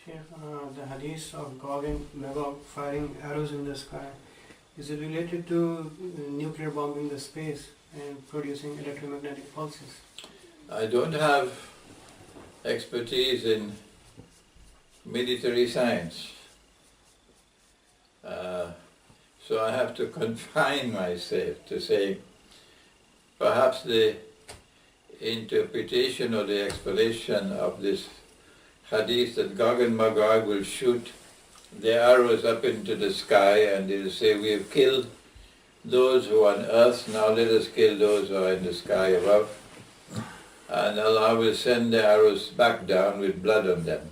Sheikh, the hadith of Gog and Magog firing arrows in the sky, is it related to nuclear bombing the space and producing electromagnetic pulses? I don't have expertise in military science, so I have to confine myself to say perhaps the interpretation or the explanation of this hadith that Gog and Magog will shoot their arrows up into the sky and they will say, we have killed those who are on earth, now let us kill those who are in the sky above. And Allah will send the arrows back down with blood on them.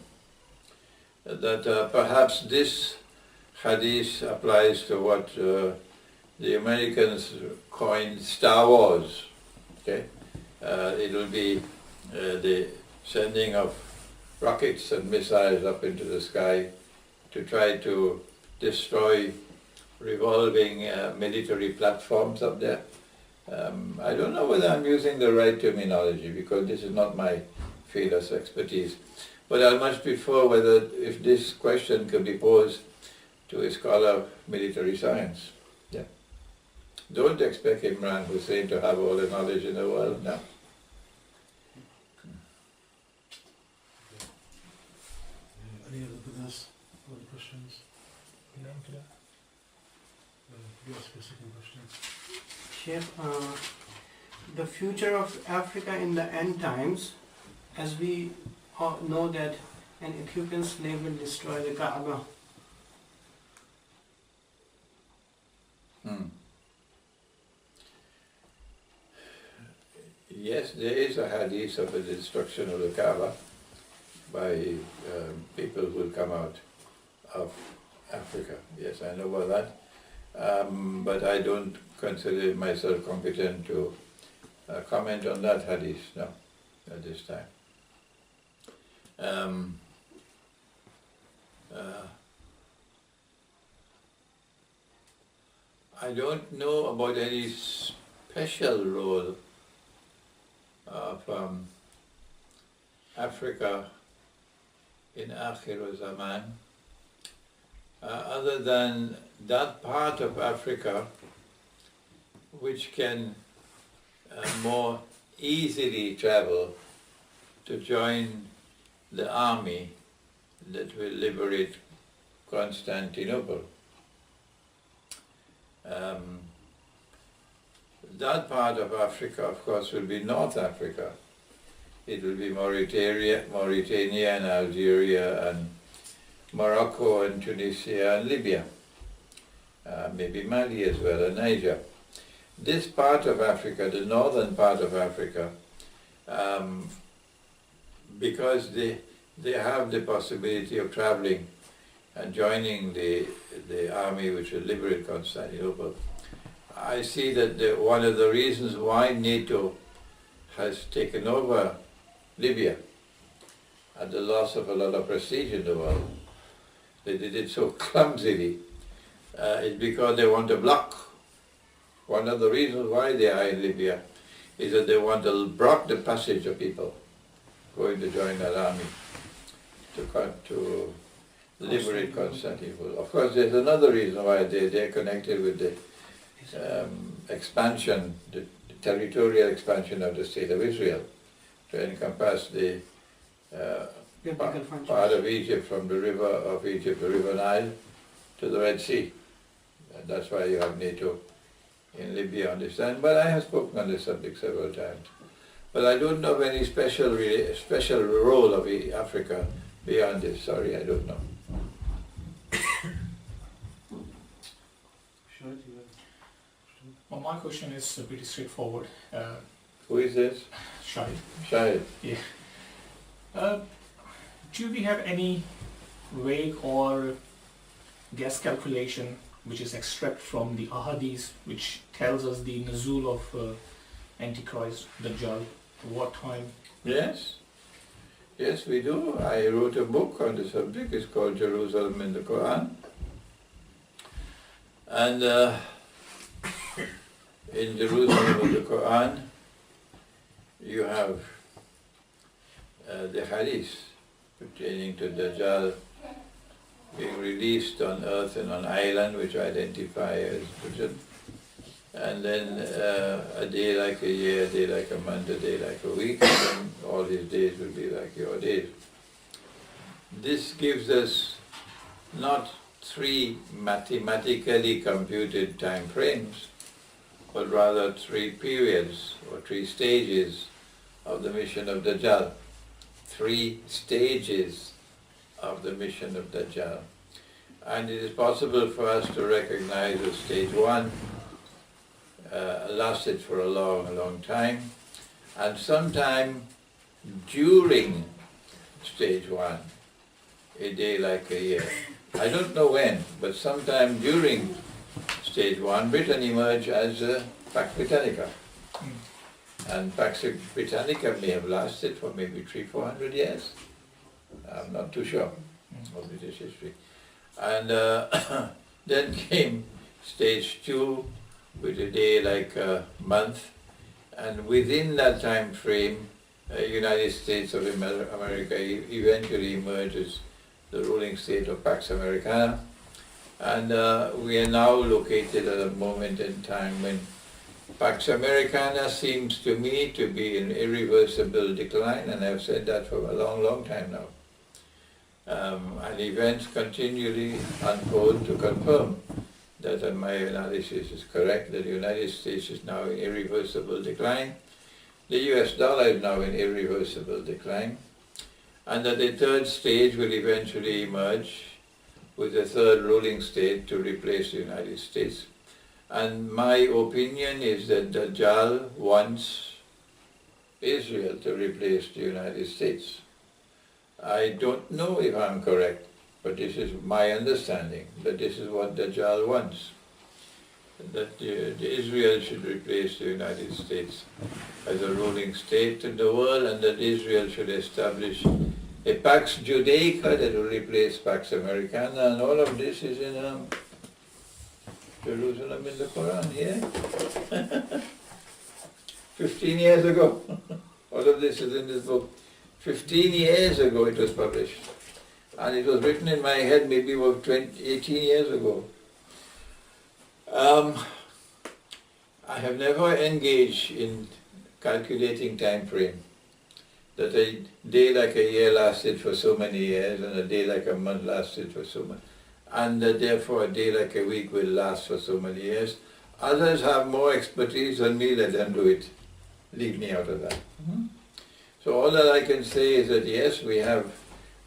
That perhaps this hadith applies to what the Americans coined Star Wars. Okay? It will be the sending of rockets and missiles up into the sky to try to destroy revolving military platforms up there. I don't know whether I'm using the right terminology because this is not my field of expertise. But I much prefer whether if this question could be posed to a scholar of military science. Yeah. Don't expect Imran Hosein to have all the knowledge in the world now. Any other brothers? Other questions? No, you ask your second question. Sheikh, the future of Africa in the end times, as we all know that an Ethiopian slave will destroy the Kaaba. Yes, there is a hadith of the destruction of the Kaaba by people who will come out of Africa. Yes, I know about that. But I don't consider myself competent to comment on that hadith, no, at this time. I don't know about any special role of Africa in Akhir Zaman, other than that part of Africa which can more easily travel to join the army that will liberate Constantinople. That part of Africa, of course, will be North Africa. It will be Mauritania and Algeria and Morocco and Tunisia and Libya. Maybe Mali as well, and Niger. This part of Africa, the northern part of Africa, because they have the possibility of traveling and joining the army which will liberate Constantinople, I see that one of the reasons why NATO has taken over Libya at the loss of a lot of prestige in the world, they did it so clumsily, is because they want to block. One of the reasons why they are in Libya is that they want to block the passage of people going to join that army to liberate Constantinople. Of course, there's another reason why they're connected with the expansion, the territorial expansion of the state of Israel to encompass the part of Egypt from the river of Egypt, the River Nile, to the Red Sea. And that's why you have NATO in Libya on this end. But I have spoken on this subject several times. But I don't know of any special role of Africa beyond this. Sorry, I don't know. Well, my question is pretty straightforward. Who is this? Shahid. Shahid. Yeah. Do we have any vague or guess calculation which is extract from the ahadith which tells us the nuzul of Antichrist, Dajjal, what time? Yes. Yes, we do. I wrote a book on the subject. It's called Jerusalem in the Quran. And in Jerusalem in the Quran, you have the hadith pertaining to Dajjal being released on earth in an island which I identify as Britain, and then a day like a year, a day like a month, a day like a week, and then all his days will be like your days. This gives us not three mathematically computed time frames, but rather three periods or three stages of the mission of Dajjal. Three stages of the mission of Dajjal. And it is possible for us to recognize that stage one lasted for a long, long time, and sometime during stage one, a day like a year. I don't know when, but sometime during stage one, Britain emerged as Pax Britannica. And Pax Britannica may have lasted for maybe 300-400 years. I'm not too sure of British history. And then came stage two, with a day like a month, and within that time frame, United States of America eventually emerges the ruling state of Pax Americana, and we are now located at a moment in time when Pax Americana seems to me to be in irreversible decline, and I've said that for a long, long time now. And events continually unfold to confirm that my analysis is correct, that the United States is now in irreversible decline, the US dollar is now in irreversible decline, and that the third stage will eventually emerge with a third ruling state to replace the United States. And my opinion is that Dajjal wants Israel to replace the United States. I don't know if I'm correct, but this is my understanding, that this is what Dajjal wants, that Israel should replace the United States as a ruling state in the world, and that Israel should establish a Pax Judaica that will replace Pax Americana, and all of this is in Jerusalem in the Quran here. 15 years ago. All of this is in this book. 15 years ago it was published. And it was written in my head maybe about 18 years ago. I have never engaged in calculating time frame. That a day like a year lasted for so many years, and a day like a month lasted for so much, and that therefore a day like a week will last for so many years. Others have more expertise than me, let them do it. Leave me out of that. So all that I can say is that yes, we have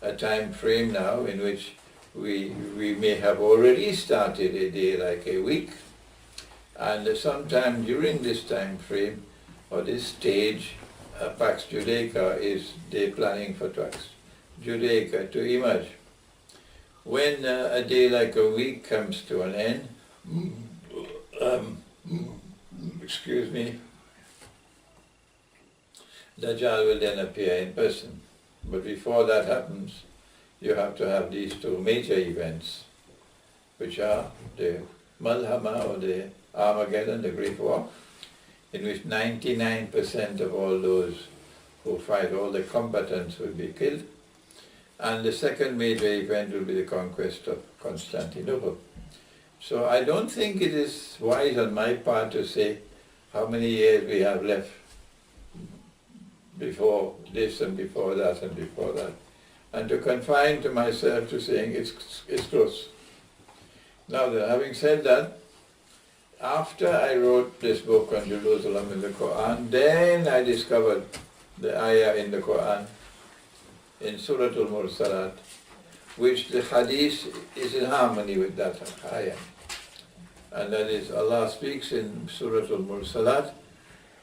a time frame now in which we may have already started a day like a week, and sometime during this time frame or this stage, Pax Judaica is they planning for Pax Judaica to emerge. When a day like a week comes to an end, excuse me, Dajjal will then appear in person. But before that happens, you have to have these two major events, which are the Malhama, or the Armageddon, the Great War, in which 99% of all those who fight, all the combatants, will be killed. And the second major event will be the conquest of Constantinople. So I don't think it is wise on my part to say how many years we have left before this and before that and before that, and to confine to myself to saying it's close. Now, having said that, after I wrote this book on Jerusalem in the Quran, then I discovered the ayah in the Quran, in Surah Al-Mursalat, which the hadith is in harmony with that ayah. And that is, Allah speaks in Surah Al-Mursalat,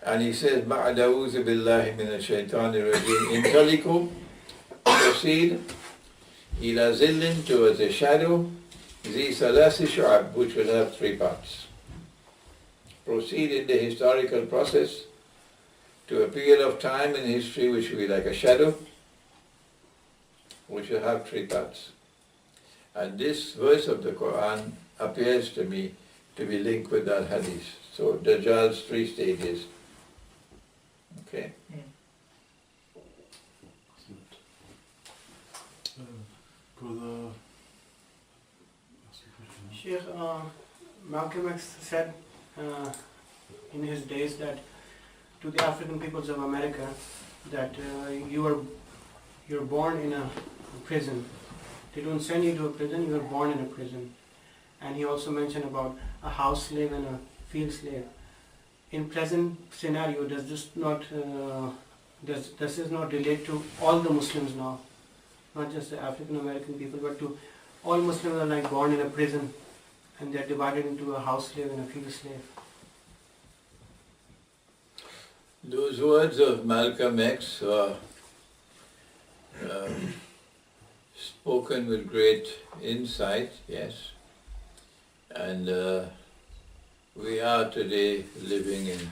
and He says, بَعْدَ أَعُوذُ بِاللَّهِ مِنَ الشَّيْطَانِ الرَّجِيمِ انطَلِقُوا, proceed, إِلَى ظِلٍّ, towards a shadow, ذِي ثَلَاثِ شُعَبٍ, which will have three parts. Proceed in the historical process to a period of time in history which will be like a shadow, which will have three parts. And this verse of the Quran appears to me to be linked with that hadith. So Dajjal's three stages. Okay? Brother, ask a question. Sheikh, Malcolm X said in his days that to the African peoples of America that you're born in a prison. They don't send you to a prison, you are born in a prison. And he also mentioned about a house slave and a field slave. In present scenario, does this not relate to all the Muslims now? Not just the African American people, but to all Muslims are like born in a prison and they're divided into a house slave and a field slave. Those words of Malcolm X are spoken with great insight, yes. And we are today living in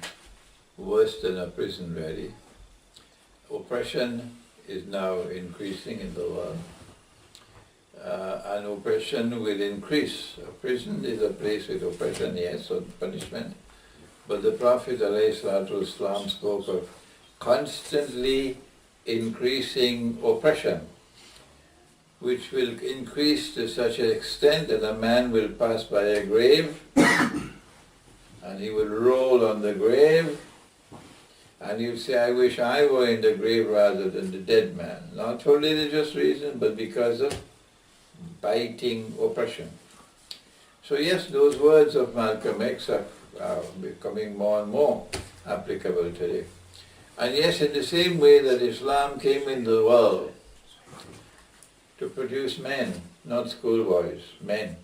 worse than a prison really. Oppression is now increasing in the world. And oppression will increase. A prison is a place with oppression, yes, or punishment. But the Prophet ﷺ spoke of constantly increasing oppression, which will increase to such an extent that a man will pass by a grave and he will roll on the grave and he'll say, I wish I were in the grave rather than the dead man. Not for religious reason, but because of biting oppression. So yes, those words of Malcolm X are becoming more and more applicable today. And yes, in the same way that Islam came into the world to produce men, not schoolboys, men.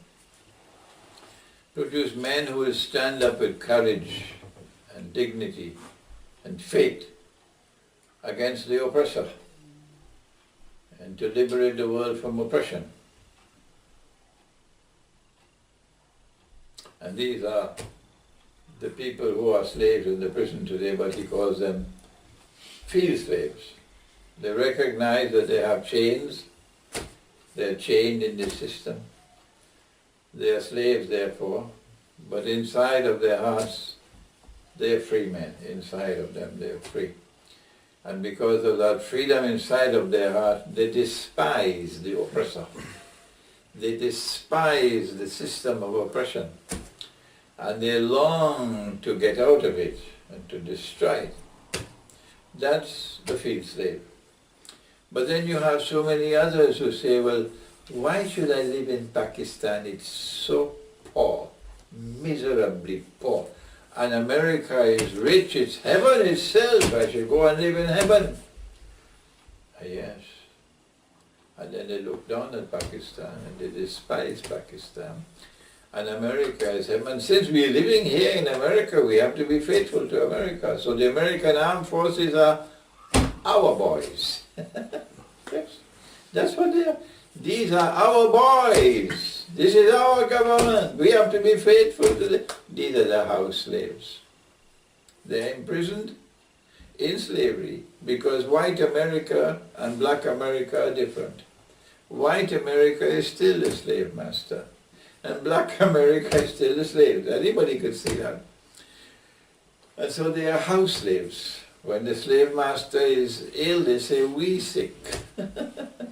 Produce men who will stand up with courage and dignity and faith against the oppressor and to liberate the world from oppression. And these are the people who are slaves in the prison today, but he calls them field slaves. They recognize that they have chains, they're chained in this system. They are slaves therefore, but inside of their hearts, they're free men. Inside of them, they're free. And because of that freedom inside of their heart, they despise the oppressor. They despise the system of oppression. And they long to get out of it and to destroy it. That's the field slave. But then you have so many others who say, well, why should I live in Pakistan? It's so poor, miserably poor. And America is rich, it's heaven itself, I should go and live in heaven. Yes. And then they look down at Pakistan and they despise Pakistan. And America is heaven. And since we are living here in America, we have to be faithful to America. So the American armed forces are our boys. Yes. That's what they are. These are our boys. This is our government. We have to be faithful to them. These are the house slaves. They are imprisoned in slavery because white America and black America are different. White America is still the slave master. And black America is still the slave. Anybody could see that. And so they are house slaves. When the slave master is ill, they say, we sick.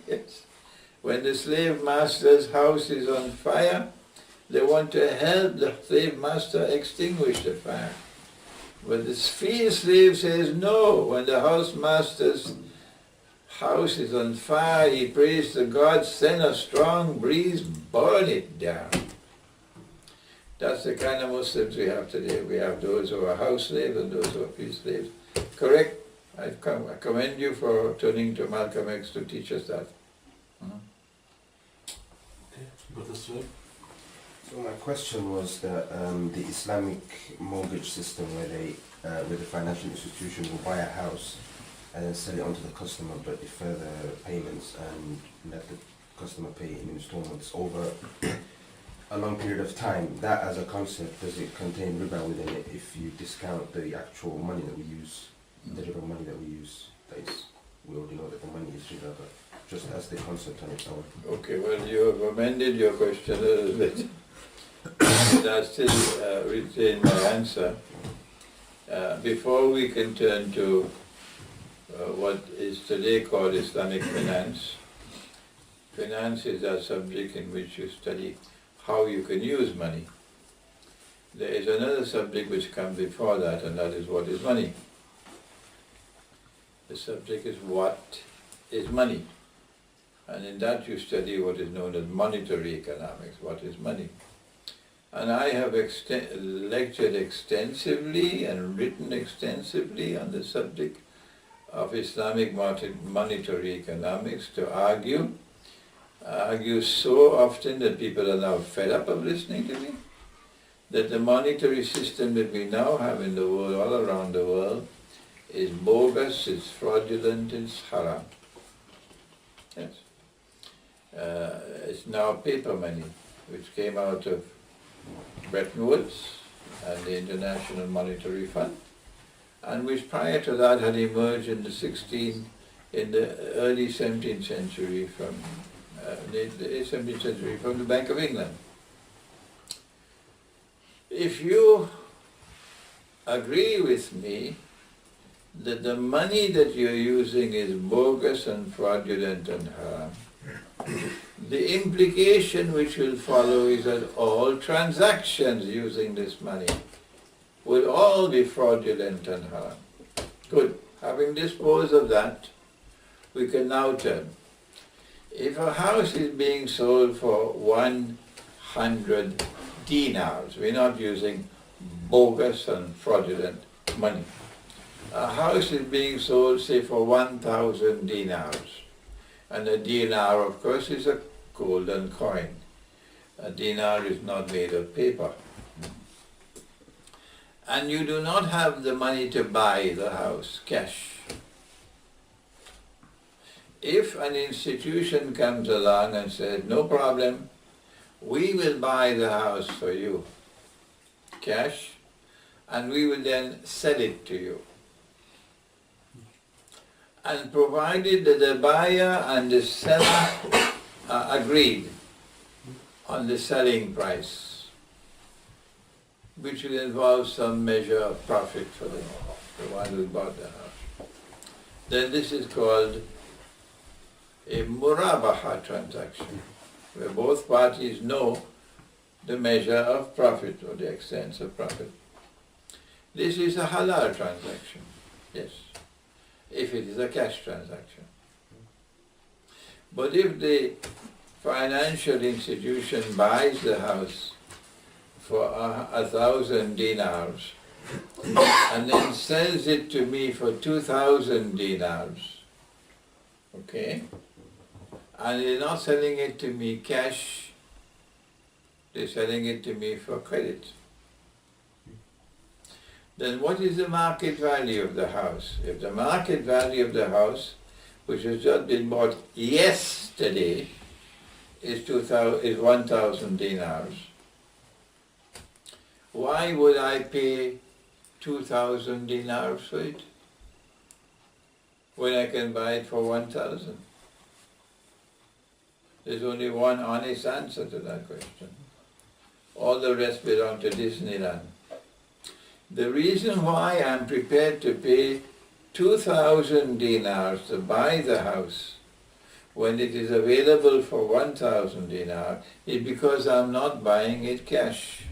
Yes. When the slave master's house is on fire, they want to help the slave master extinguish the fire. But the field slave says no. When the house master's house is on fire, he prays to God, send a strong breeze, burn it down. That's the kind of Muslims we have today. We have those who are house slaves and those who are field slaves. Correct? I commend you for turning to Malcolm X to teach us that. Okay, Brother Sir. So my question was that the Islamic mortgage system where the financial institution will buy a house and then sell it on to the customer but defer the payments and let the customer pay in installments over a long period of time. That as a concept, does it contain riba within it if you discount the actual money that we use, the riba money that we use? That is, we already know that the money is riba, but just as the concept on its own. Okay, well you have amended your question a little bit. But I still retain my answer. Before we can turn to what is today called Islamic finance, finance is a subject in which you study how you can use money. There is another subject which comes before that, and that is what is money. The subject is what is money. And in that you study what is known as monetary economics, what is money. And I have lectured extensively and written extensively on the subject of Islamic monetary economics to argue so often that people are now fed up of listening to me, that the monetary system that we now have in the world, all around the world, is bogus, it's fraudulent, it's haram. Yes. It's now paper money, which came out of Bretton Woods and the International Monetary Fund, and which prior to that had emerged in the early 17th century from the Bank of England. If you agree with me that the money that you're using is bogus and fraudulent and haram, the implication which will follow is that all transactions using this money will all be fraudulent and haram. Good. Having disposed of that, we can now turn. If a house is being sold for 100 dinars, we're not using bogus and fraudulent money. A house is being sold, say, for 1,000 dinars. And a dinar, of course, is a golden coin. A dinar is not made of paper. And you do not have the money to buy the house, cash. If an institution comes along and says, no problem, we will buy the house for you, cash, and we will then sell it to you. And provided that the buyer and the seller are agreed on the selling price, which will involve some measure of profit for the one who bought the house, then this is called a murabaha transaction, where both parties know the measure of profit or the extent of profit. This is a halal transaction, yes, if it is a cash transaction. But if the financial institution buys the house for 1,000 dinars and then sells it to me for 2,000 dinars, okay, and they're not selling it to me cash, they're selling it to me for credit, then what is the market value of the house? If the market value of the house, which has just been bought yesterday, is 1,000 dinars, why would I pay 2,000 dinars for it when I can buy it for 1,000? There's only one honest answer to that question. All the rest belong to Disneyland. The reason why I'm prepared to pay 2,000 dinars to buy the house when it is available for 1,000 dinars is because I'm not buying it cash.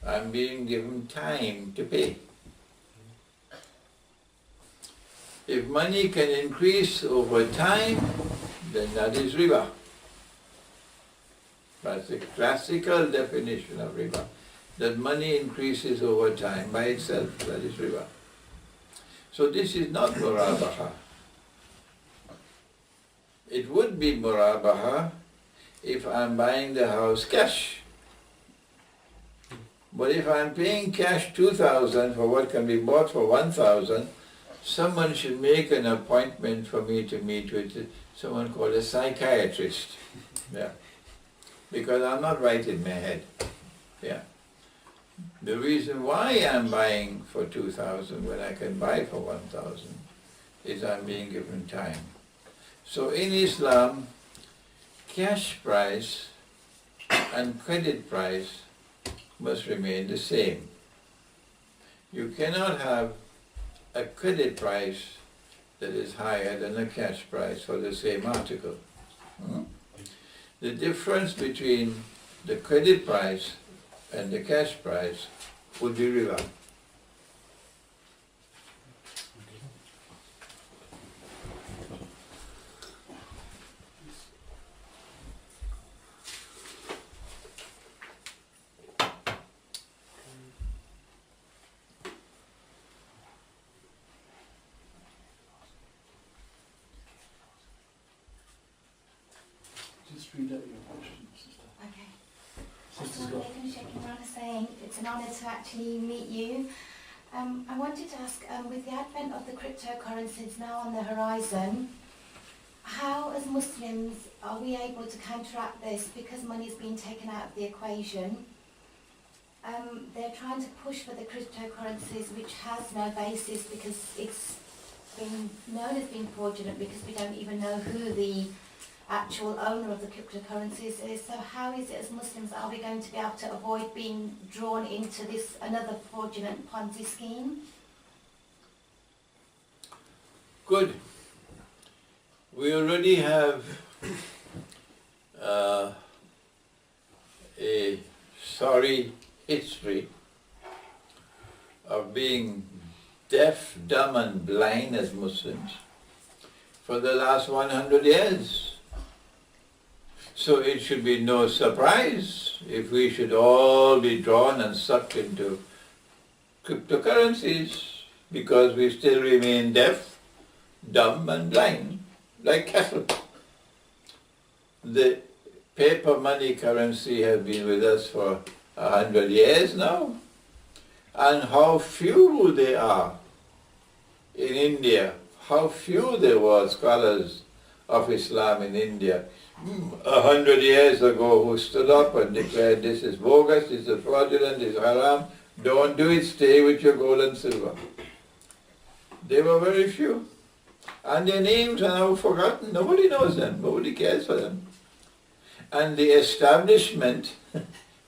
I'm being given time to pay. If money can increase over time, then that is riba. That's the classical definition of riba. That money increases over time by itself, that is riba. So this is not murabaha. It would be murabaha if I'm buying the house cash. But if I'm paying cash 2,000 for what can be bought for 1,000, someone should make an appointment for me to meet with someone called a psychiatrist. Yeah. Because I'm not right in my head. Yeah. The reason why I'm buying for 2,000 when I can buy for 1,000 is I'm being given time. So in Islam, cash price and credit price must remain the same. You cannot have a credit price that is higher than the cash price for the same article. Hmm? The difference between the credit price and the cash price would be riba. Just read out your question, sister. Okay. Sister's Assalamu got. alaikum, Sheikh Imran Hosein. It's an honour to actually meet you. I wanted to ask, with the advent of the cryptocurrencies now on the horizon, how as Muslims are we able to counteract this because money is being taken out of the equation? They're trying to push for the cryptocurrencies which has no basis because it's been known as being fraudulent because we don't even know who the actual owner of the cryptocurrencies is. So how is it as Muslims are we going to be able to avoid being drawn into this another fraudulent Ponzi scheme? Good. We already have a sorry history of being deaf, dumb and blind as Muslims for the last 100 years. So it should be no surprise if we should all be drawn and sucked into cryptocurrencies because we still remain deaf, dumb and blind, like cattle. The paper money currency has been with us for 100 years now. And how few they are in India, how few there were scholars of Islam in India 100 years ago who stood up and declared this is bogus, this is fraudulent, this is haram, don't do it, stay with your gold and silver. They were very few. And their names are now forgotten. Nobody knows them, nobody cares for them. And the establishment,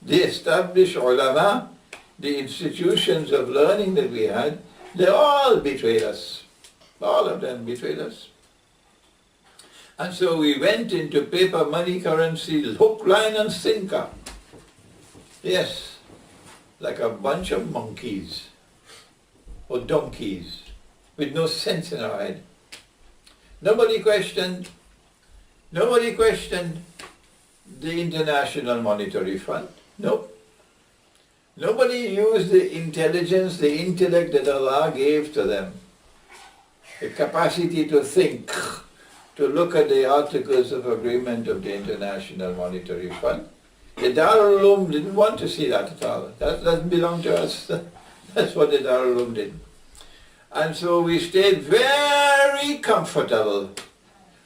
the established ulama, the institutions of learning that we had, they all betrayed us. All of them betrayed us. And so we went into paper money currency, hook, line and sinker. Yes, like a bunch of monkeys or donkeys with no sense in our head. Nobody questioned the International Monetary Fund. Nope. Nobody used the intelligence, the intellect that Allah gave to them. The capacity to think, to look at the articles of agreement of the International Monetary Fund. The Darul Uloom didn't want to see that at all. That doesn't belong to us. That's what the Darul Uloom did. And so we stayed very comfortable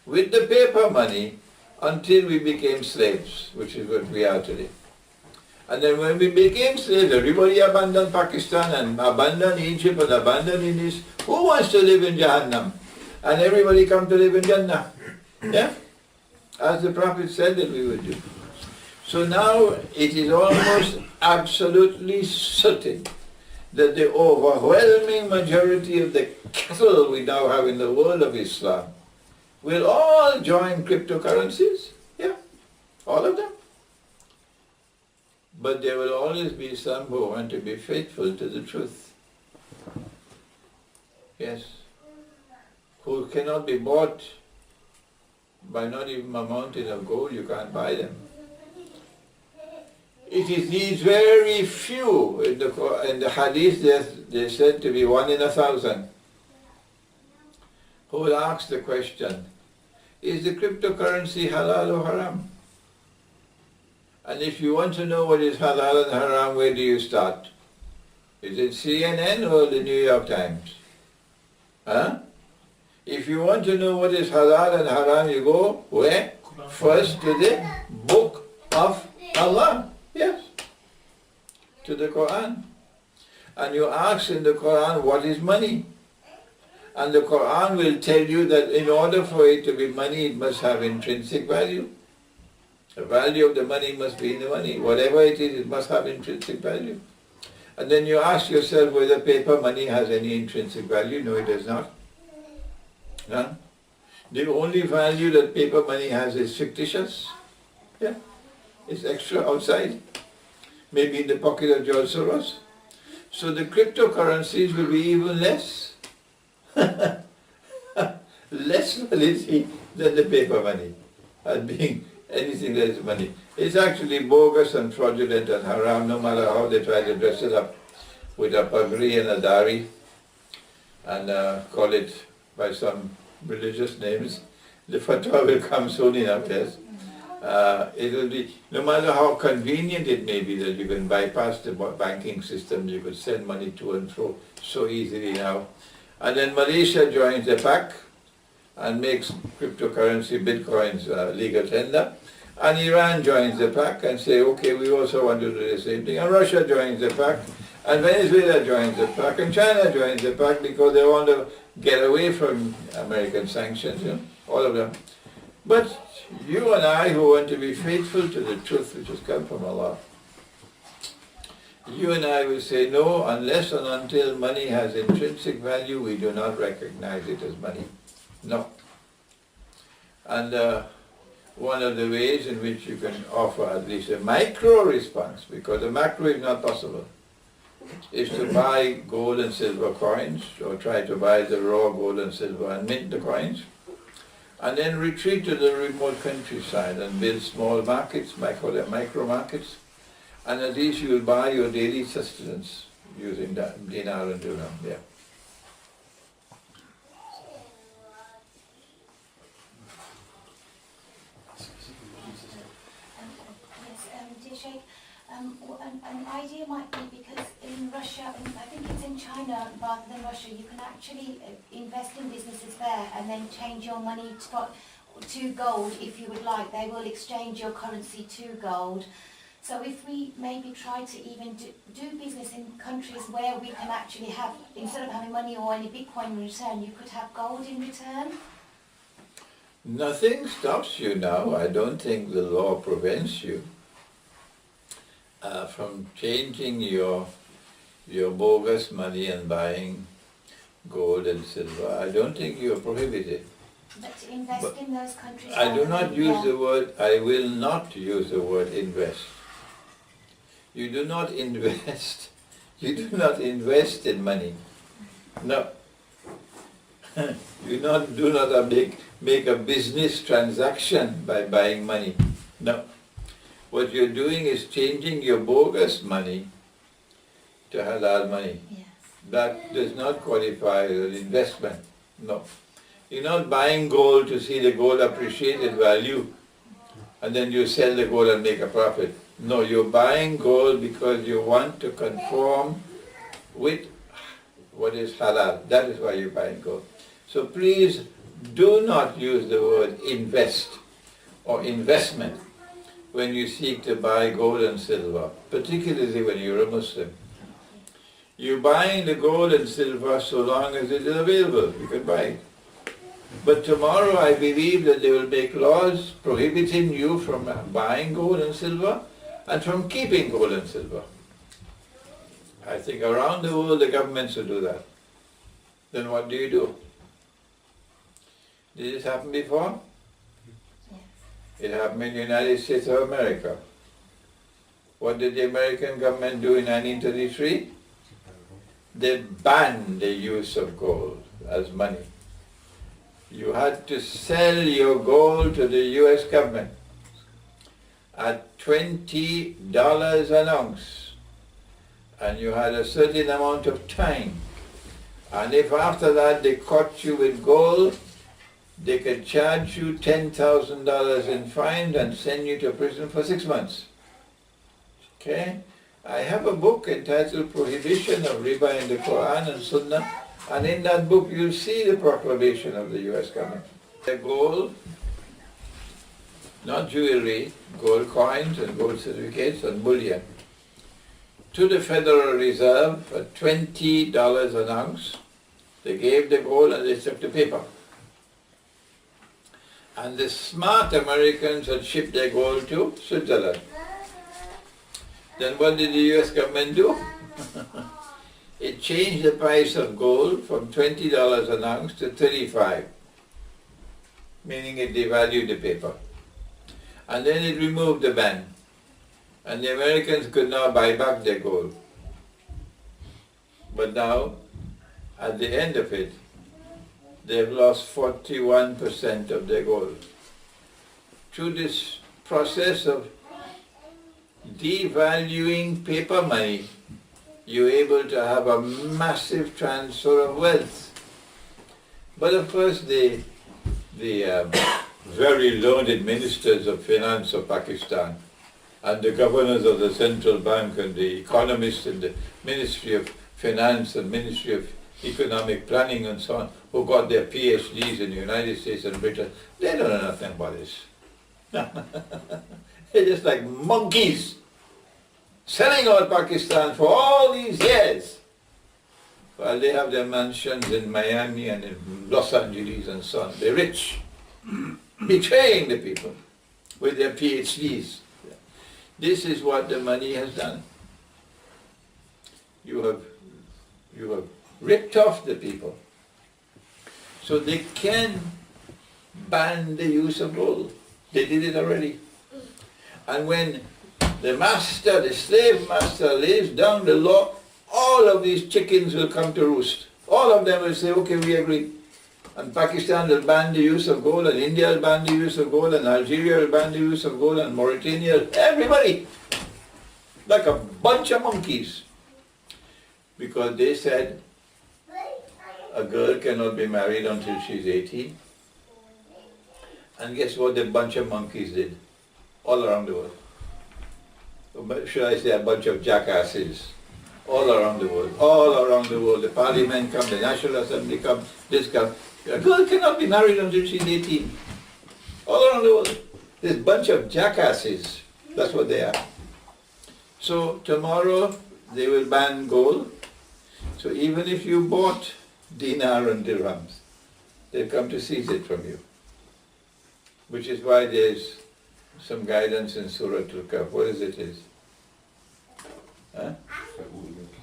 with the paper money until we became slaves, which is what we are today. And then when we became slaves, everybody abandoned Pakistan and abandoned Egypt and abandoned Indies. Who wants to live in Jahannam? And everybody come to live in Jannah. Yeah? As the Prophet said that we would do. So now it is almost absolutely certain that the overwhelming majority of the cattle we now have in the world of Islam will all join cryptocurrencies. Yeah, all of them. But there will always be some who want to be faithful to the truth. Yes. Who cannot be bought by not even a mountain of gold, you can't buy them. It is these very few, in the hadith they're said to be 1 in 1,000, who will ask the question, is the cryptocurrency halal or haram? And if you want to know what is halal and haram, where do you start? Is it CNN or the New York Times? Huh? If you want to know what is halal and haram, you go where? First to the book of Allah. Yes. To the Quran. And you ask in the Quran, what is money? And the Quran will tell you that in order for it to be money, it must have intrinsic value. The value of the money must be in the money. Whatever it is, it must have intrinsic value. And then you ask yourself whether paper money has any intrinsic value. No, it does not. Huh? The only value that paper money has is fictitious. Yeah. It's extra outside. Maybe in the pocket of George Soros. So the cryptocurrencies will be even less. Less validity than the paper money as being anything that is money. It's actually bogus and fraudulent and haram, no matter how they try to dress it up with a pagri and a dari and call it by some religious names. The fatwa will come soon enough, yes. It will be, no matter how convenient it may be that you can bypass the banking system, you could send money to and fro so easily now. And then Malaysia joins the pack and makes cryptocurrency, bitcoins legal tender. And Iran joins the pack and say, okay, we also want to do the same thing. And Russia joins the pack, and Venezuela joins the pack, and China joins the pack because they want to get away from American sanctions, you know, all of them. But you and I, who want to be faithful to the truth which has come from Allah, you and I will say, no, unless and until money has intrinsic value, we do not recognize it as money. No. And one of the ways in which you can offer at least a micro response, because a macro is not possible, is to buy gold and silver coins, or try to buy the raw gold and silver and mint the coins, and then retreat to the remote countryside and build small markets, I call them micro markets, and at least you will buy your daily sustenance using that dinar and dirham. Yeah. Dear Sheikh, an idea might be because in Russia, I think it's in China rather than Russia, you can actually invest in businesses there and then change your money to gold if you would like. They will exchange your currency to gold. So if we maybe try to even do business in countries where we can actually have, instead of having money or any Bitcoin in return, you could have gold in return? Nothing stops you now. I don't think the law prevents you from changing your bogus money and buying gold and silver. I don't think you are prohibited. But to invest in those countries... I do not use the word, I will not use the word invest. You do not invest. You do not invest in money. No. You do not make a business transaction by buying money. No. What you're doing is changing your bogus money to halal money. Yes. That does not qualify as an investment. No. You're not buying gold to see the gold appreciate in value and then you sell the gold and make a profit. No, you're buying gold because you want to conform with what is halal. That is why you're buying gold. So please do not use the word invest or investment when you seek to buy gold and silver, particularly when you're a Muslim. You're buying the gold and silver so long as it is available. You can buy it. But tomorrow I believe that they will make laws prohibiting you from buying gold and silver and from keeping gold and silver. I think around the world the governments will do that. Then what do you do? Did this happen before? Yes. It happened in the United States of America. What did the American government do in 1933? They banned the use of gold as money. You had to sell your gold to the US government at $20 an ounce, and you had a certain amount of time. And if after that they caught you with gold, they could charge you $10,000 in fine and send you to prison for 6 months. Okay? I have a book entitled Prohibition of Riba in the Quran and Sunnah, and in that book you'll see the proclamation of the US government. The gold, not jewelry, gold coins and gold certificates and bullion, to the Federal Reserve at $20 an ounce. They gave the gold and they took the paper. And the smart Americans had shipped their gold to Switzerland. Then what did the US government do? It changed the price of gold from $20 an ounce to $35. meaning it devalued the paper. And then it removed the ban. And the Americans could now buy back their gold. But now, at the end of it, they've lost 41% of their gold. Through this process of devaluing paper money, you're able to have a massive transfer of wealth. But of course, the very learned ministers of finance of Pakistan and the governors of the central bank and the economists in the Ministry of Finance and Ministry of Economic Planning and so on, who got their PhDs in the United States and Britain, they don't know nothing about this. They're just like monkeys selling out Pakistan for all these years, while they have their mansions in Miami and in Los Angeles and so on. They're rich, betraying the people with their PhDs. This is what the money has done. You have ripped off the people. So they can ban the use of gold. They did it already. And when the master, the slave master, lays down the law, all of these chickens will come to roost. All of them will say, okay, we agree. And Pakistan will ban the use of gold, and India will ban the use of gold, and Algeria will ban the use of gold, and Mauritania, everybody. Like a bunch of monkeys. Because they said a girl cannot be married until she's 18. And guess what the bunch of monkeys did? All around the world. But should I say a bunch of jackasses? All around the world. All around the world. The parliament comes, the National Assembly comes, this comes. A girl cannot be married until she's 18. All around the world. This bunch of jackasses. That's what they are. So tomorrow they will ban gold. So even if you bought dinar and dirhams, they'll come to seize it from you. Which is why there's some guidance in Surah Al-Kahf. What is it? Huh?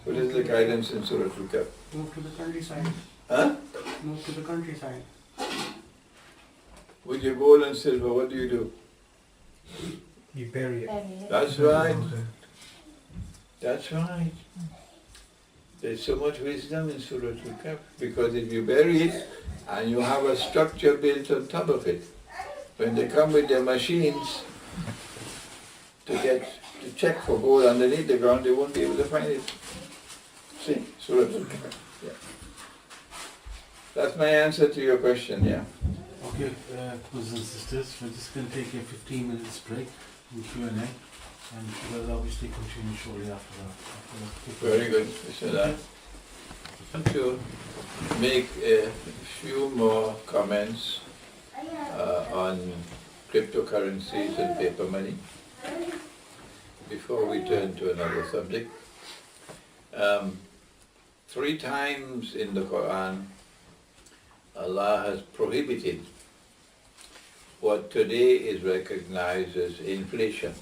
What is the guidance in Surah Al-Kahf? Move to the countryside. Huh? Move to the countryside. With your gold and silver, what do you do? You bury it. Bury it. That's right. That's right. There's so much wisdom in Surah Al-Kahf, because if you bury it and you have a structure built on top of it, when they come with their machines to check for gold underneath the ground, they won't be able to find it. See, Surah Al-Kahf. Yeah. That's my answer to your question, yeah. Okay, brothers and sisters, we're just going to take a 15 minutes break in Q&A, and we'll obviously continue shortly after that. Very good. So I want to make a few more comments on cryptocurrencies and paper money before we turn to another subject. 3 times in the Quran, Allah has prohibited what today is recognized as inflation.